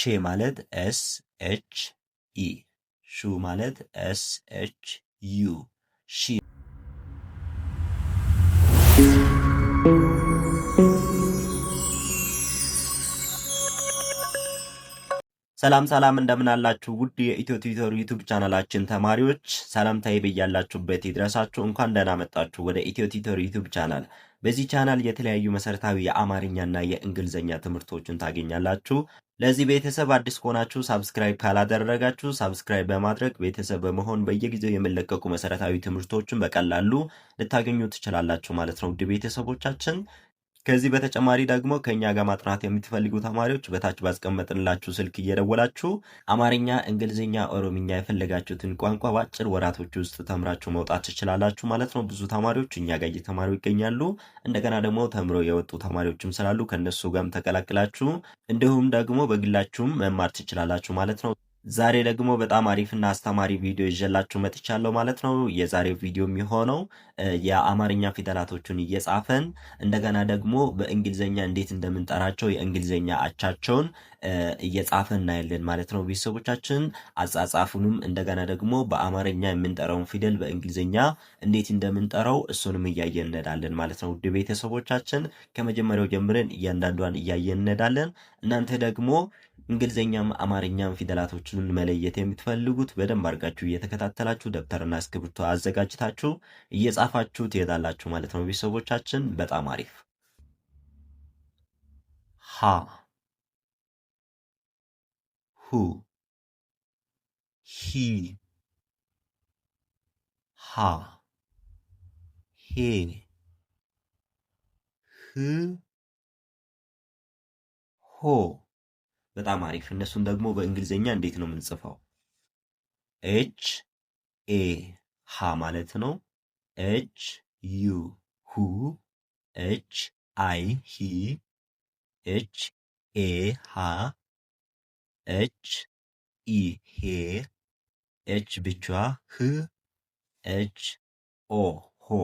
ሼ ማለት ኤስ ኤች ኢ ሹ ማለት ኤስ ኤች ዩ ሺ ሰላም ሰላም እንደምን አላችሁ ውድ የኢትዮ ቲዩተር ዩቲዩብ ቻናላችን ተማሪዎች ሰላምታዬ በያላችሁበት ይድረሳችሁ። እንኳን ደህና መጣችሁ ወደ ኢትዮ ቲዩተር ዩቲዩብ ቻናል። በዚህ ቻናል የተለያዩ መሰረታዊ የአማርኛና የእንግሊዝኛ ትምህርቶችን ታገኛላችሁ። ለዚህ ቤተሰብ አዲስ ከሆናችሁ ሳብስክራይብ ካላደረጋችሁ ሳብስክራይብ በማድረግ ቤተሰብ በመሆን በየጊዜው የሚለቀቁ መሰረታዊ ትምህርቶችን በቀላሉ ልታገኙ ትችላላችሁ ማለት ነው ውድ ቤተሰቦቻችን። ከዚህ በተጨማሪ ደግሞ ከኛ ጋር ማጥናት የምትፈልጉ ተማሪዎች በታች ባስቀመጥንላችሁ ስልክ እየደወላችሁ አማርኛ፣ እንግሊዝኛ፣ ኦሮምኛ የፈለጋችሁትን ቋንቋ በአጭር ወራቶች ውስጥ ተምራችሁ መውጣት ትችላላችሁ ማለት ነው። ብዙ ተማሪዎች እኛ ጋር እየተማሩ ይገኛሉ። እንደገና ደግሞ ተምረው የወጡ ተማሪዎችም ስላሉ ከነሱ ጋርም ተቀላቅላችሁ እንዲሁም ደግሞ በግላችሁም መማር ትችላላችሁ ማለት ነው። ዛሬ ደግሞ በጣም አሪፍና አስተማሪ ቪዲዮ ይዤላችሁ መጥቻለሁ ማለት ነው። የዛሬው ቪዲዮ የሚሆነው የአማርኛ ፊደላቶችን እየጻፈን እንደገና ደግሞ በእንግሊዘኛ እንዴት እንደምንጠራቸው የእንግሊዘኛ አቻቸውን እየጻፈን እናያለን ማለት ነው። ቤተሰቦቻችን አጻጻፉንም እንደገና ደግሞ በአማርኛ የምንጠራውን ፊደል በእንግሊዘኛ እንዴት እንደምንጠራው እሱንም እያየን እንሄዳለን ማለት ነው። ውድ ቤተሰቦቻችን ከመጀመሪያው ጀምረን እያንዳንዷን እያየን እንሄዳለን። እናንተ ደግሞ እንግሊዘኛም አማርኛም ፊደላቶችን መለየት የምትፈልጉት በደንብ አድርጋችሁ እየተከታተላችሁ ደብተርና እስክሪብቶ አዘጋጅታችሁ እየጻፋችሁ ትሄዳላችሁ ማለት ነው። ቤተሰቦቻችን በጣም አሪፍ። ሃ ሁ ሂ ሃ ሄ ህ ሆ በጣም አሪፍ። እነሱን ደግሞ በእንግሊዘኛ እንዴት ነው የምንጽፈው? ኤች ኤ ሃ ማለት ነው። ኤች ዩ ሁ፣ ኤች አይ ሂ፣ ኤች ኤ ሃ፣ ኤች ኢ ሄ፣ ኤች ብቻ ህ፣ ኤች ኦ ሆ።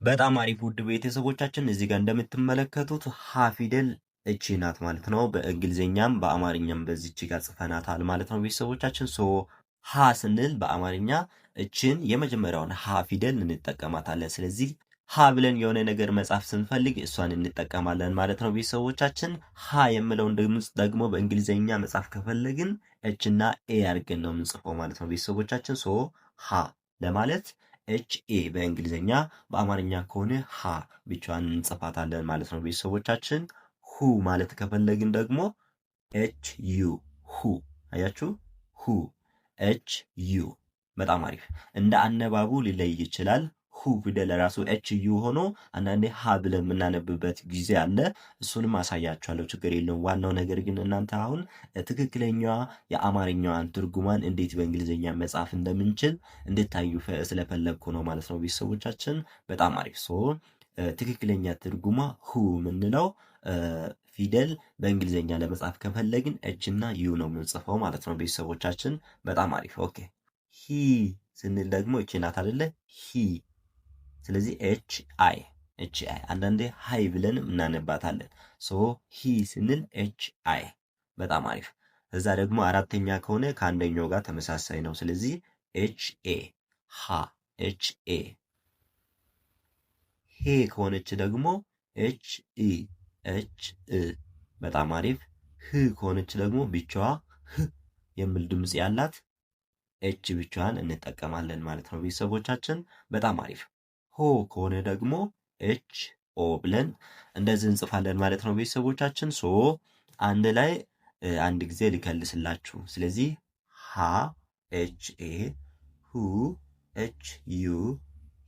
በጣም አሪፍ ውድ ቤተሰቦቻችን እዚህ ጋር እንደምትመለከቱት ሃ ፊደል እቺ ናት ማለት ነው። በእንግሊዝኛም በአማርኛም በዚች ጋር ጽፈናታል ማለት ነው ቤተሰቦቻችን። ሶ ሃ ስንል በአማርኛ እችን የመጀመሪያውን ሃ ፊደል እንጠቀማታለን። ስለዚህ ሃ ብለን የሆነ ነገር መጻፍ ስንፈልግ እሷን እንጠቀማለን ማለት ነው ቤተሰቦቻችን። ሃ የምለውን ድምፅ ደግሞ በእንግሊዝኛ መጻፍ ከፈለግን ኤችና ኤ አድርገን ነው የምንጽፈው ማለት ነው ቤተሰቦቻችን። ሶ ሃ ለማለት ኤች ኤ በእንግሊዝኛ፣ በአማርኛ ከሆነ ሃ ብቻዋን እንጽፋታለን ማለት ነው ቤተሰቦቻችን። ሁ ማለት ከፈለግን ደግሞ ኤች ዩ ሁ። አያችሁ ሁ ኤች ዩ። በጣም አሪፍ። እንደ አነባቡ ሊለይ ይችላል። ሁ ፊደል ራሱ ኤች ዩ ሆኖ አንዳንዴ ሀ ብለን የምናነብበት ጊዜ አለ። እሱንም አሳያችኋለሁ፣ ችግር የለውም። ዋናው ነገር ግን እናንተ አሁን ትክክለኛዋ የአማርኛዋን ትርጉሟን እንዴት በእንግሊዝኛ መጻፍ እንደምንችል እንድታዩ ስለፈለግኩ ነው ማለት ነው ቤተሰቦቻችን። በጣም አሪፍ። ትክክለኛ ትርጉሟ ሁ የምንለው ፊደል በእንግሊዝኛ ለመጻፍ ከፈለግን ኤች እና ዩ ነው የምንጽፈው ማለት ነው ቤተሰቦቻችን። በጣም አሪፍ። ኦኬ ሂ ስንል ደግሞ እቺ ናት አይደለ? ሂ። ስለዚህ ኤች አይ አንዳንዴ ሃይ ብለን እናነባታለን። ሶ ሂ ስንል ኤች አይ። በጣም አሪፍ። እዛ ደግሞ አራተኛ ከሆነ ከአንደኛው ጋር ተመሳሳይ ነው። ስለዚህ ኤች ኤ ሃ ኤች ኤ። ሄ ከሆነች ደግሞ ኤች ኢ ኤች እ። በጣም አሪፍ። ህ ከሆነች ደግሞ ብቻዋ ህ የሚል ድምፅ ያላት ኤች ብቻዋን እንጠቀማለን ማለት ነው ቤተሰቦቻችን። በጣም አሪፍ። ሆ ከሆነ ደግሞ ኤች ኦ ብለን እንደዚህ እንጽፋለን ማለት ነው ቤተሰቦቻችን። ሶ አንድ ላይ አንድ ጊዜ ልከልስላችሁ። ስለዚህ ሃ ኤች ኤ፣ ሁ ኤች ዩ፣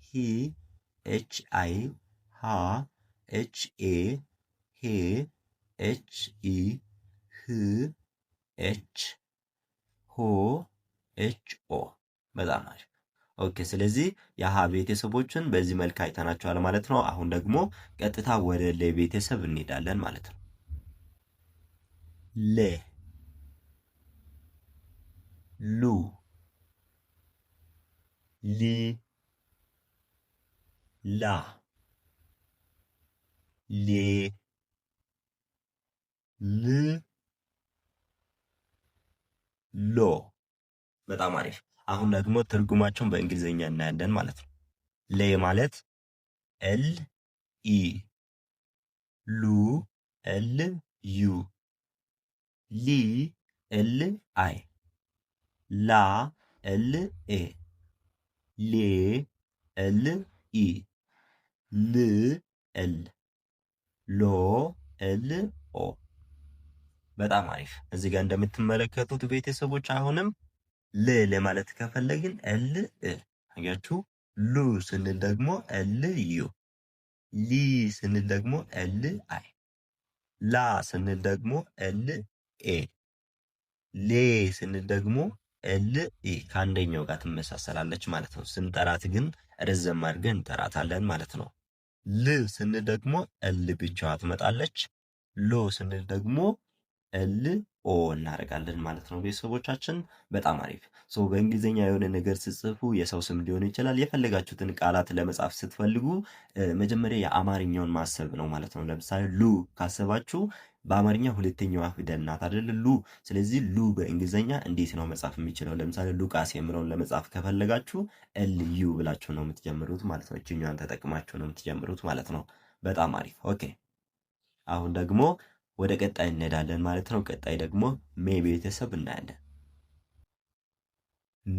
ሂ ኤች አይ፣ ሃ ኤች ኤ፣ ሄ ኤች ኢ፣ ህ ኤች፣ ሆ ኤች ኦ። በጣም አሪፍ። ኦኬ ስለዚህ የሀ ቤተሰቦችን በዚህ መልክ አይተናቸዋል ማለት ነው። አሁን ደግሞ ቀጥታ ወደ ለ ቤተሰብ እንሄዳለን ማለት ነው። ለ፣ ሉ፣ ሊ፣ ላ፣ ሌ፣ ል፣ ሎ። በጣም አሪፍ። አሁን ደግሞ ትርጉማቸውን በእንግሊዝኛ እናያለን ማለት ነው። ሌ ማለት ኤል ኢ፣ ሉ ኤል ዩ፣ ሊ ኤል አይ፣ ላ ኤል ኤ፣ ሌ ኤል ኢ፣ ል ኤል፣ ሎ ኤል ኦ። በጣም አሪፍ። እዚህ ጋር እንደምትመለከቱት ቤተሰቦች አሁንም ል ለማለት ከፈለግን ኤል እ አያችሁ። ሉ ስንል ደግሞ ኤል ዩ፣ ሊ ስንል ደግሞ ኤል አይ፣ ላ ስንል ደግሞ ኤል ኤ፣ ሌ ስንል ደግሞ ኤል ኢ ከአንደኛው ጋር ትመሳሰላለች ማለት ነው። ስንጠራት ግን ረዘም አድርገን እንጠራታለን ማለት ነው። ል ስንል ደግሞ ኤል ብቻዋ ትመጣለች። ሎ ስንል ደግሞ ኤል ኦ እናደርጋለን ማለት ነው። ቤተሰቦቻችን በጣም አሪፍ። በእንግሊዝኛ የሆነ ነገር ስትጽፉ የሰው ስም ሊሆን ይችላል። የፈለጋችሁትን ቃላት ለመጻፍ ስትፈልጉ መጀመሪያ የአማርኛውን ማሰብ ነው ማለት ነው። ለምሳሌ ሉ ካሰባችሁ በአማርኛ ሁለተኛዋ ፊደል ናት አይደል? ሉ። ስለዚህ ሉ በእንግሊዝኛ እንዴት ነው መጻፍ የሚችለው? ለምሳሌ ሉቃስ የሚለውን ለመጻፍ ከፈለጋችሁ ኤል ዩ ብላችሁ ነው የምትጀምሩት ማለት ነው። እችኛዋን ተጠቅማችሁ ነው የምትጀምሩት ማለት ነው። በጣም አሪፍ። ኦኬ። አሁን ደግሞ ወደ ቀጣይ እንሄዳለን ማለት ነው። ቀጣይ ደግሞ ሜ ቤተሰብ እናያለን።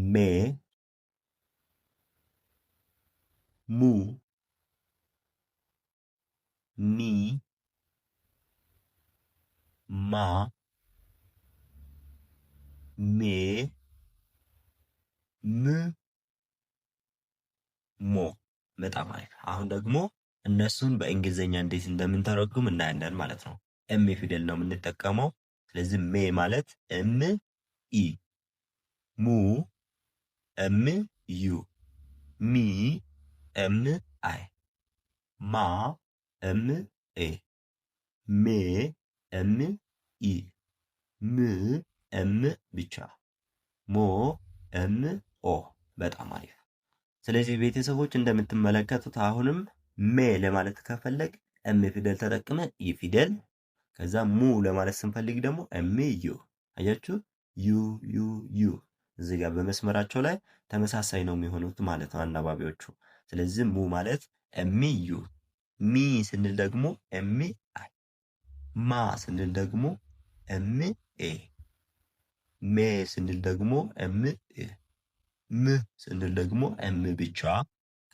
ሜ፣ ሙ፣ ሚ፣ ማ፣ ሜ፣ ም፣ ሞ። በጣም አሪፍ። አሁን ደግሞ እነሱን በእንግሊዝኛ እንዴት እንደምንተረጉም እናያለን ማለት ነው። ኤም ፊደል ነው የምንጠቀመው። ስለዚህ ሜ ማለት ኤም ኢ፣ ሙ ኤም ዩ፣ ሚ ኤም አይ፣ ማ ኤም ኤ፣ ሜ ኤም ኢ፣ ም ኤም ብቻ፣ ሞ ኤም ኦ። በጣም አሪፍ። ስለዚህ ቤተሰቦች እንደምትመለከቱት አሁንም ሜ ለማለት ከፈለግ ኤም ፊደል ተጠቅመ ኢ ፊደል፣ ከዛ ሙ ለማለት ስንፈልግ ደግሞ ኤም ዩ። አያችሁ፣ ዩ ዩ ዩ እዚህ ጋር በመስመራቸው ላይ ተመሳሳይ ነው የሚሆኑት ማለት ነው አናባቢዎቹ። ስለዚህ ሙ ማለት ኤም ዩ፣ ሚ ስንል ደግሞ ኤም አይ፣ ማ ስንል ደግሞ ኤም ኤ፣ ሜ ስንል ደግሞ ኤም እ፣ ም ስንል ደግሞ ኤም ብቻ፣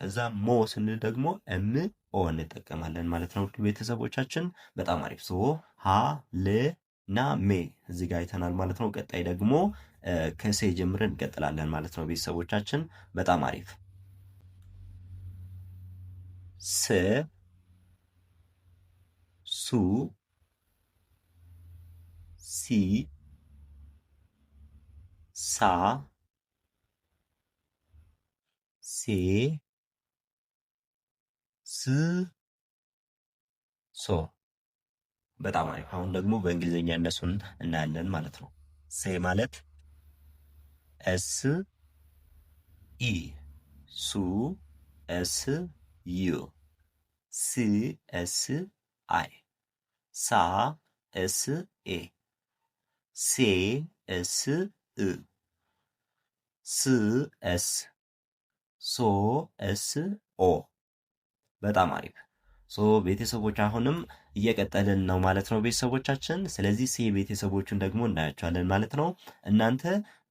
ከዛ ሞ ስንል ደግሞ ኤም ኦ እንጠቀማለን ማለት ነው። ቤተሰቦቻችን በጣም አሪፍ። ሀ ለ እና ሜ እዚህ ጋር አይተናል ማለት ነው። ቀጣይ ደግሞ ከሴ ጀምረን እንቀጥላለን ማለት ነው። ቤተሰቦቻችን በጣም አሪፍ። ስ፣ ሱ፣ ሲ፣ ሳ፣ ሴ፣ ስ፣ ሶ። በጣም አሪፍ። አሁን ደግሞ በእንግሊዝኛ እነሱን እናያለን ማለት ነው። ሴ ማለት ኤስ ኢ፣ ሱ ኤስ ዩ፣ ሲ ኤስ አይ፣ ሳ ኤስ ኤ፣ ሴ ኤስ እ፣ ስ ኤስ፣ ሶ ኤስ ኦ። በጣም አሪፍ። ቤተሰቦች አሁንም እየቀጠልን ነው ማለት ነው ቤተሰቦቻችን። ስለዚህ ሴ ቤተሰቦቹን ደግሞ እናያቸዋለን ማለት ነው። እናንተ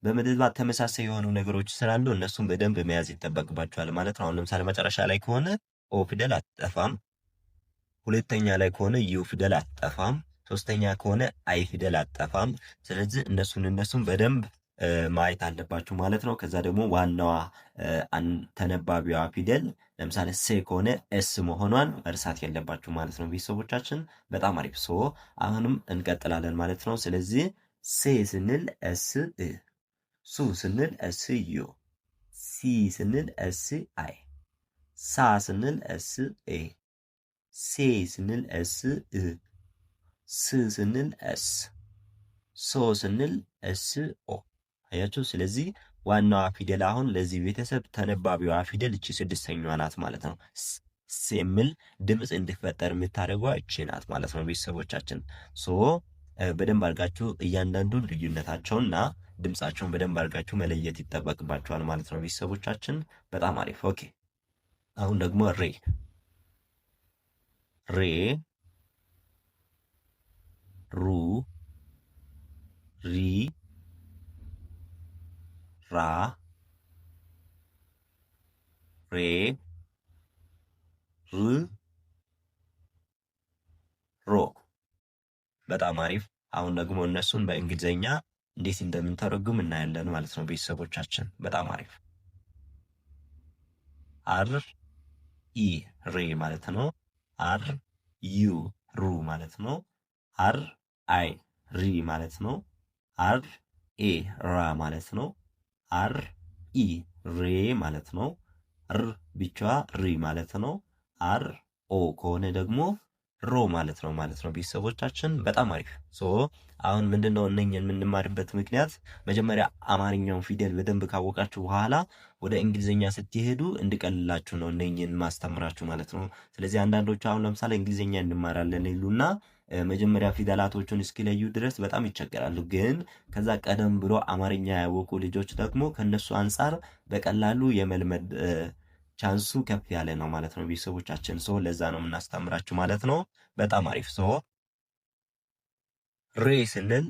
በመደባት ተመሳሳይ የሆኑ ነገሮች ስላሉ እነሱን በደንብ መያዝ ይጠበቅባቸዋል ማለት ነው። አሁን ለምሳሌ መጨረሻ ላይ ከሆነ ኦ ፊደል አትጠፋም። ሁለተኛ ላይ ከሆነ ዩ ፊደል አትጠፋም። ሶስተኛ ከሆነ አይ ፊደል አትጠፋም። ስለዚህ እነሱን በደንብ ማየት አለባችሁ ማለት ነው። ከዛ ደግሞ ዋናዋ ተነባቢዋ ፊደል ለምሳሌ ሴ ከሆነ ኤስ መሆኗን መርሳት የለባችሁ ማለት ነው ቤተሰቦቻችን። በጣም አሪፍ። አሁንም እንቀጥላለን ማለት ነው። ስለዚህ ሴ ስንል ኤስ እ፣ ሱ ስንል ኤስ ዩ፣ ሲ ስንል ኤስ አይ፣ ሳ ስንል ኤስ ኤ፣ ሴ ስንል ኤስ እ፣ ስ ስንል ኤስ፣ ሶ ስንል ኤስ ኦ። አያችሁ። ስለዚህ ዋናዋ ፊደል አሁን ለዚህ ቤተሰብ ተነባቢዋ ፊደል እቺ ስድስተኛዋ ናት ማለት ነው። ስ የሚል ድምፅ እንዲፈጠር የምታደርገዋ እቺ ናት ማለት ነው ቤተሰቦቻችን። በደንብ አድርጋችሁ እያንዳንዱን ልዩነታቸውና ድምጻቸውን በደንብ አድርጋችሁ መለየት ይጠበቅባችኋል ማለት ነው ቤተሰቦቻችን። በጣም አሪፍ። ኦኬ አሁን ደግሞ ሬ ሬ ሩ ሪ ራ ሬ ር ሮ። በጣም አሪፍ። አሁን ደግሞ እነሱን በእንግሊዘኛ እንዴት እንደምንተረጉም እናያለን ማለት ነው ቤተሰቦቻችን። በጣም አሪፍ። አር ኢ ሬ ማለት ነው። አር ዩ ሩ ማለት ነው። አር አይ ሪ ማለት ነው። አር ኤ ራ ማለት ነው። አር ኢ ሬ ማለት ነው። ር ብቻዋ ሪ ማለት ነው። አር ኦ ከሆነ ደግሞ ሮ ማለት ነው ቤተሰቦቻችን። በጣም አሪፍ። አሁን ምንድነው እነኝን የምንማርበት ምክንያት መጀመሪያ አማርኛውን ፊደል በደንብ ካወቃችሁ በኋላ ወደ እንግሊዝኛ ስትሄዱ እንድቀልላችሁ ነው እነኝን ማስተምራችሁ ማለት ነው። ስለዚህ አንዳንዶቹ አሁን ለምሳሌ እንግሊዝኛ እንማራለን ይሉና መጀመሪያ ፊደላቶቹን እስኪለዩ ድረስ በጣም ይቸገራሉ። ግን ከዛ ቀደም ብሎ አማርኛ ያወቁ ልጆች ደግሞ ከነሱ አንጻር በቀላሉ የመልመድ ቻንሱ ከፍ ያለ ነው ማለት ነው ቤተሰቦቻችን። ለዛ ነው የምናስተምራችሁ ማለት ነው። በጣም አሪፍ። ሬ ስንል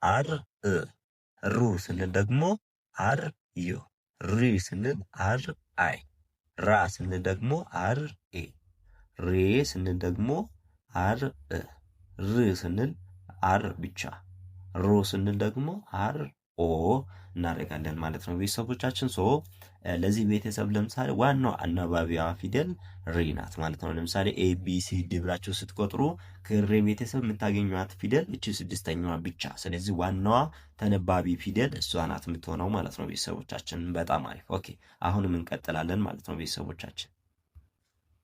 አር እ፣ ሩ ስንል ደግሞ አር ዩ፣ ሪ ስንል አር አይ፣ ራ ስንል ደግሞ አር ኤ፣ ሬ ስንል ደግሞ አር እ፣ ር ስንል አር ብቻ፣ ሮ ስንል ደግሞ አር ኦ እናደርጋለን ማለት ነው ቤተሰቦቻችን። ለዚህ ቤተሰብ ለምሳሌ ዋናው አናባቢዋ ፊደል ሪ ናት ማለት ነው። ለምሳሌ ኤ ቢ ሲ ዲ ብላችሁ ስትቆጥሩ ከሬ ቤተሰብ የምታገኟት ፊደል እቺ ስድስተኛዋ ብቻ። ስለዚህ ዋናዋ ተነባቢ ፊደል እሷ ናት የምትሆነው ማለት ነው ቤተሰቦቻችን። በጣም አሪፍ። ኦኬ አሁንም እንቀጥላለን ማለት ነው ቤተሰቦቻችን።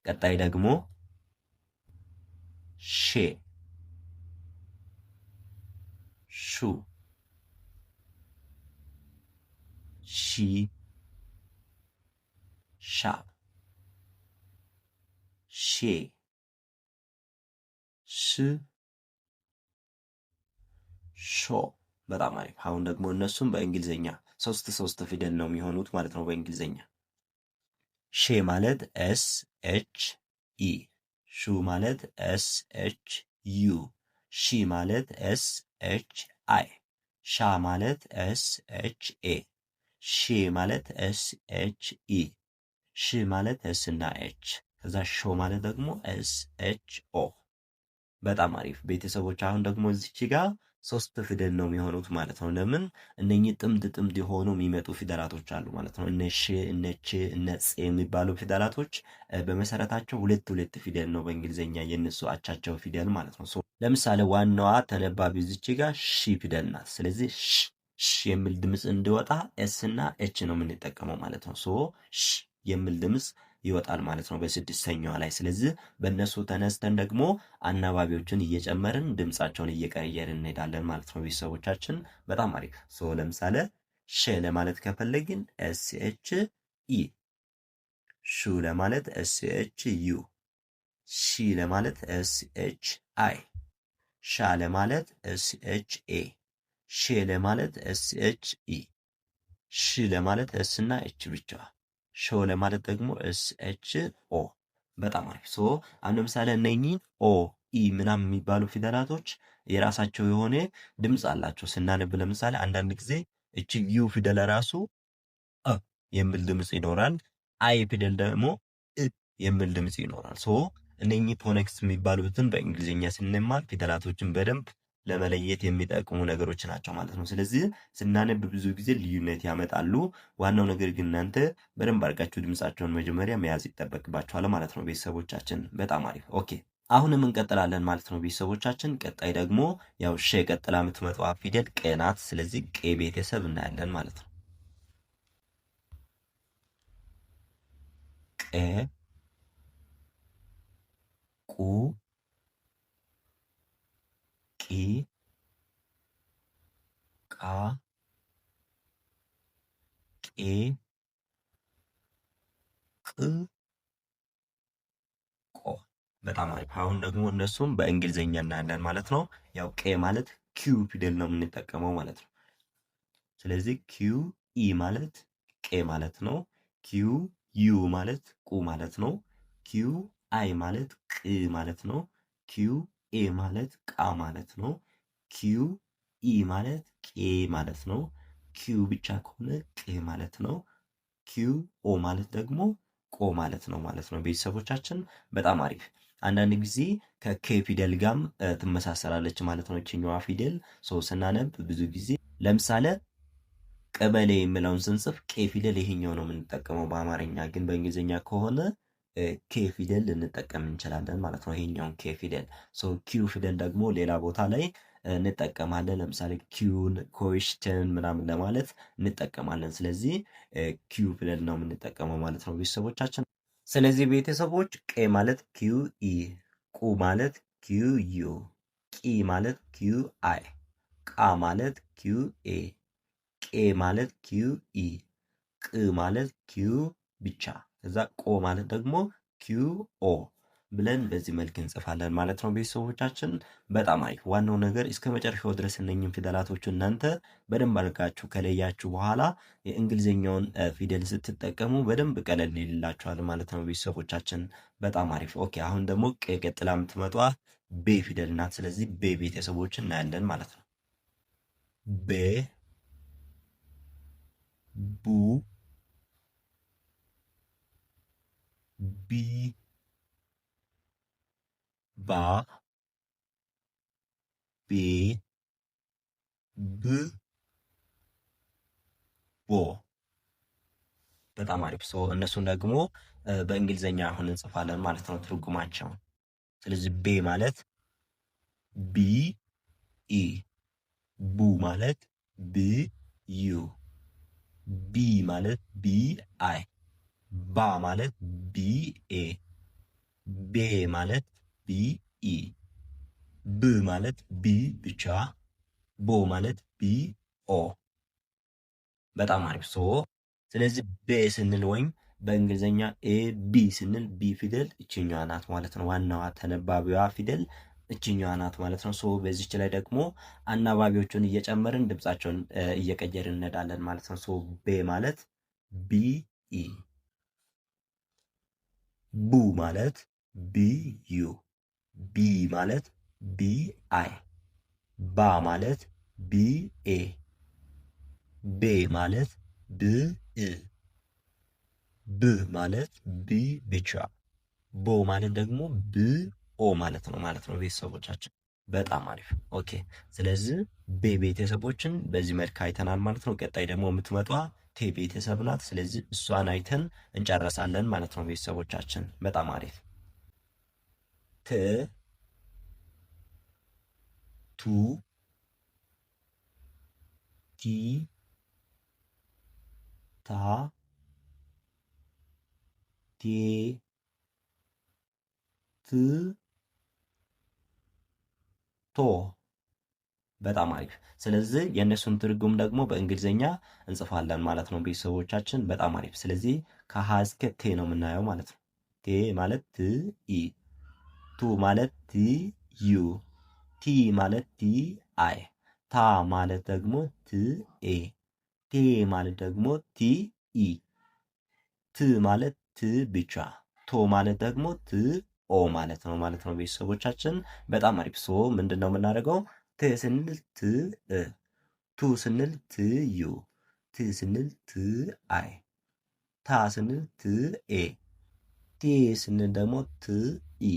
ቀጣይ ደግሞ ሼ ሹ ሺ ሻ ሼ ሽ ሾ። በጣም አሪፍ። አሁን ደግሞ እነሱም በእንግሊዝኛ ሶስት ፊደል ነው የሚሆኑት ማለት ነው በእንግሊዝኛ። ሼ ማለት ኤስ ኤች ኢ፣ ሹ ማለት ኤስ ኤች ዩ፣ ሺ ማለት ኤስ ኤች አይ፣ ሻ ማለት ኤስ ኤች ኤ፣ ሼ ማለት ኤስ ኤች ኢ፣ ሽ ማለት ኤስ እና ኤች፣ ከዛ ሾ ማለት ደግሞ ኤስ ኤች ኦ። በጣም አሪፍ ቤተሰቦች። አሁን ደግሞ እዚች ጋር ሶስት ፊደል ነው የሚሆኑት ማለት ነው። ለምን እነኚህ ጥምድ የሆኑ የሚመጡ ፊደላቶች አሉ ማለት ነው። እነ ሽ፣ እነ ች፣ እነ ጽ የሚባሉ ፊደላቶች በመሰረታቸው ሁለት ፊደል ነው በእንግሊዝኛ የነሱ አቻቸው ፊደል ማለት ነው። ለምሳሌ ዋናዋ ተነባቢ እዚች ጋር ሺ ፊደል ናት። ስለዚህ ሽ የሚል ድምፅ እንዲወጣ ኤስ እና ኤች ነው የምንጠቀመው ማለት ነው። ሽ የሚል ድምፅ ይወጣል ማለት ነው በስድስተኛዋ ላይ። ስለዚህ በእነሱ ተነስተን ደግሞ አናባቢዎችን እየጨመርን ድምፃቸውን እየቀየርን እንሄዳለን ማለት ነው ቤተሰቦቻችን። በጣም አሪፍ። ለምሳሌ ሸ ለማለት ከፈለግን ኤስ ኤች ኢ፣ ሹ ለማለት ኤስ ኤች ዩ፣ ሺ ለማለት ኤስ ኤች አይ፣ ሻ ለማለት ኤስ ኤች ኤ፣ ሼ ለማለት ኤስ ኤች ኢ፣ ሺ ለማለት ኤስ እና ኤች ብቻ፣ ሾ ለማለት ደግሞ ኤስ ኤች ኦ። በጣም አሪፍ። አሁን ለምሳሌ እነኚህ ኦ ኢ ምናምን የሚባሉ ፊደላቶች የራሳቸው የሆነ ድምፅ አላቸው ስናነብ። ለምሳሌ አንዳንድ ጊዜ እቺ ዩ ፊደል ራሱ የሚል ድምፅ ይኖራል። አይ ፊደል ደግሞ የሚል ድምፅ ይኖራል። እነኚህ ፎኔክስ የሚባሉትን በእንግሊዝኛ ስንማር ፊደላቶችን በደንብ ለመለየት የሚጠቅሙ ነገሮች ናቸው ማለት ነው። ስለዚህ ስናነብ ብዙ ጊዜ ልዩነት ያመጣሉ። ዋናው ነገር ግን እናንተ በደንብ አድርጋችሁ ድምፃቸውን መጀመሪያ መያዝ ይጠበቅባችኋል ማለት ነው ቤተሰቦቻችን። በጣም አሪፍ። ኦኬ አሁንም እንቀጥላለን ማለት ነው ቤተሰቦቻችን። ቀጣይ ደግሞ ያው ሸ ቀጥላ የምትመጣዋ ፊደል ቀ ናት። ስለዚህ ቀ ቤተሰብ እናያለን ማለት ነው። ቀ ቁ ቂ ቃ ቄ ቅ ቆ። በጣም አሪፍ። አሁን ደግሞ እነሱም በእንግሊዝኛ እናያለን ማለት ነው። ያው ቄ ማለት ኪው ፊደል ነው የምንጠቀመው ማለት ነው። ስለዚህ ኪው ኢ ማለት ቄ ማለት ነው። ኪው ዩ ማለት ቁ ማለት ነው። ኪው አይ ማለት ቅ ማለት ነው። ኪው ኤ ማለት ቃ ማለት ነው። ኪው ኢ ማለት ቄ ማለት ነው። ኪው ብቻ ከሆነ ቅ ማለት ነው። ኪው ኦ ማለት ደግሞ ቆ ማለት ነው ማለት ነው። ቤተሰቦቻችን በጣም አሪፍ። አንዳንድ ጊዜ ከኬ ፊደል ጋርም ትመሳሰላለች ማለት ነው ይችኛዋ ፊደል። ሰው ስናነብ ብዙ ጊዜ ለምሳሌ ቀበሌ የምለውን ስንጽፍ ቄ ፊደል ይሄኛው ነው የምንጠቀመው በአማርኛ። ግን በእንግሊዝኛ ከሆነ ኬ ፊደል ልንጠቀም እንችላለን ማለት ነው። ይሄኛውን ኬ ፊደል ኪው ፊደል ደግሞ ሌላ ቦታ ላይ እንጠቀማለን። ለምሳሌ ኪውን ኮሽትን ምናምን ለማለት እንጠቀማለን። ስለዚህ ኪው ፊደል ነው የምንጠቀመው ማለት ነው ቤተሰቦቻችን። ስለዚህ ቤተሰቦች ቄ ማለት ኪው ኢ፣ ቁ ማለት ኪው ዩ፣ ቂ ማለት ኪው አይ፣ ቃ ማለት ኪው ኤ፣ ቄ ማለት ኪው ኢ፣ ቅ ማለት ኪው ብቻ፣ ከዛ ቆ ማለት ደግሞ ኪው ኦ ብለን በዚህ መልክ እንጽፋለን ማለት ነው ቤተሰቦቻችን። በጣም አሪፍ። ዋናው ነገር እስከ መጨረሻው ድረስ እነኝን ፊደላቶቹ እናንተ በደንብ አድርጋችሁ ከለያችሁ በኋላ የእንግሊዝኛውን ፊደል ስትጠቀሙ በደንብ ቀለል ይልላችኋል ማለት ነው ቤተሰቦቻችን። በጣም አሪፍ። ኦኬ አሁን ደግሞ ቀጥላ የምትመጧ ቤ ፊደል ናት። ስለዚህ ቤ ቤተሰቦችን እናያለን ማለት ነው። ቤ፣ ቡ፣ ቢ፣ ባ፣ ቤ፣ ብ፣ ቦ። በጣም አሪፍ። እነሱን ደግሞ በእንግሊዝኛ አሁን እንጽፋለን ማለት ነው ትርጉማቸውን። ስለዚህ ቤ ማለት ቢ ኢ፣ ቡ ማለት ብ ዩ፣ ቢ ማለት ቢ አይ፣ ባ ማለት ቢ ኤ፣ ቤ ማለት ቢ ኢ፣ ብ ማለት ቢ ብቻ፣ ቦ ማለት ቢ ኦ። በጣም አሪፍ። ስለዚህ ቤ ስንል ወይም በእንግሊዝኛ ኤ ቢ ስንል ቢ ፊደል እችኛዋ ናት ማለት ነው። ዋናዋ ተነባቢዋ ፊደል እችኛዋ ናት ማለት ነው። በዚች ላይ ደግሞ አናባቢዎቹን እየጨመርን ድምጻቸውን እየቀየርን እንሄዳለን ማለት ነው። ቤ ማለት ቢ ኢ፣ ቡ ማለት ቢ ዩ፣ ቢ ማለት ቢ አይ፣ ባ ማለት ቢ ኤ፣ ቤ ማለት ብ እ፣ ብ ማለት ቢ ብቻ፣ ቦ ማለት ደግሞ ብ ኦ ማለት ነው ቤተሰቦቻችን። በጣም አሪፍ። ኦኬ ስለዚህ ቤ ቤተሰቦችን በዚህ መልክ አይተናል ማለት ነው። ቀጣይ ደግሞ የምትመጧ ቴ ቤተሰብ ናት። ስለዚህ እሷን አይተን እንጨረሳለን ማለት ነው ቤተሰቦቻችን። በጣም አሪፍ። ት፣ ቱ፣ ቲ፣ ታ፣ ቴ፣ ት፣ ቶ። በጣም አሪፍ። ስለዚህ የእነሱን ትርጉም ደግሞ በእንግሊዝኛ እንጽፋለን ማለት ነው ቤተሰቦቻችን። በጣም አሪፍ። ስለዚህ ከሀ እስከ ቴ ነው የምናየው ማለት ነው። ቴ ማለት ት ኢ፣ ቱ ማለት ቲ ዩ፣ ቲ ማለት ቲ አይ፣ ታ ማለት ደግሞ ት ኤ፣ ቴ ማለት ደግሞ ቲ ኢ፣ ት ማለት ት ብቻ፣ ቶ ማለት ደግሞ ት ኦ ማለት ነው ቤተሰቦቻችን። በጣም አሪፍ። ምንድን ነው የምናደርገው? ት ስንል ት እ፣ ቱ ስንል ት ዩ፣ ት ስንል ት አይ፣ ታ ስንል ት ኤ፣ ቴ ስንል ደግሞ ት ኢ፣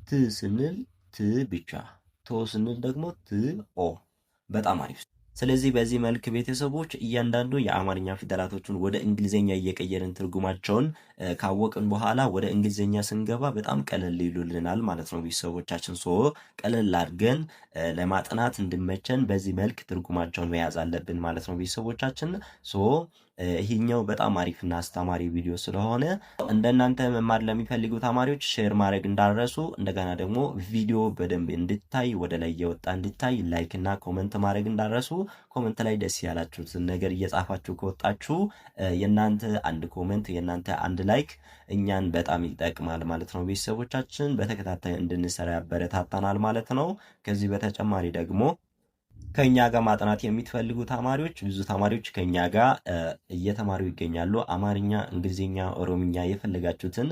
ት ስንል ት ብቻ፣ ቶ ስንል ደግሞ ት ኦ። በጣም አሪፍ። ስለዚህ በዚህ መልክ ቤተሰቦች እያንዳንዱ የአማርኛ ፊደላቶችን ወደ እንግሊዝኛ እየቀየርን ትርጉማቸውን ካወቅን በኋላ ወደ እንግሊዝኛ ስንገባ በጣም ቀለል ይሉልናል ማለት ነው ቤተሰቦቻችን። ቀለል አድርገን ለማጥናት እንድመቸን በዚህ መልክ ትርጉማቸውን መያዝ አለብን ማለት ነው ቤተሰቦቻችን። ይሄኛው በጣም አሪፍና አስተማሪ ቪዲዮ ስለሆነ እንደናንተ መማር ለሚፈልጉ ተማሪዎች ሼር ማድረግ እንዳረሱ፣ እንደገና ደግሞ ቪዲዮ በደንብ እንድታይ ወደ ላይ እየወጣ እንድታይ ላይክ እና ኮመንት ማድረግ እንዳረሱ። ኮመንት ላይ ደስ ያላችሁትን ነገር እየጻፋችሁ ከወጣችሁ የእናንተ አንድ ኮመንት የእናንተ አንድ ላይክ እኛን በጣም ይጠቅማል ማለት ነው ቤተሰቦቻችን። በተከታታይ እንድንሰራ ያበረታታናል ማለት ነው። ከዚህ በተጨማሪ ደግሞ ከኛ ጋር ማጥናት የሚትፈልጉ ተማሪዎች ብዙ ተማሪዎች ከኛ ጋር እየተማሩ ይገኛሉ። አማርኛ፣ እንግሊዝኛ፣ ኦሮምኛ የፈለጋችሁትን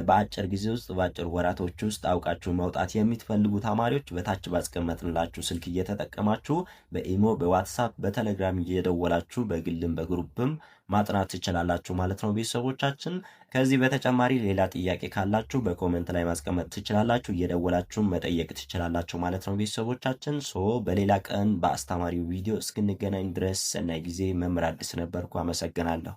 በአጭር ጊዜ ውስጥ በአጭር ወራቶች ውስጥ አውቃችሁ መውጣት የምትፈልጉ ተማሪዎች በታች ባስቀመጥንላችሁ ስልክ እየተጠቀማችሁ በኢሞ፣ በዋትሳፕ፣ በቴሌግራም እየደወላችሁ በግልም በግሩፕም ማጥናት ትችላላችሁ ማለት ነው ቤተሰቦቻችን። ከዚህ በተጨማሪ ሌላ ጥያቄ ካላችሁ በኮመንት ላይ ማስቀመጥ ትችላላችሁ፣ እየደወላችሁ መጠየቅ ትችላላችሁ ማለት ነው ቤተሰቦቻችን። በሌላ ቀን በአስተማሪው ቪዲዮ እስክንገናኝ ድረስ ሰናይ ጊዜ። መምህር አዲስ ነበርኩ። አመሰግናለሁ።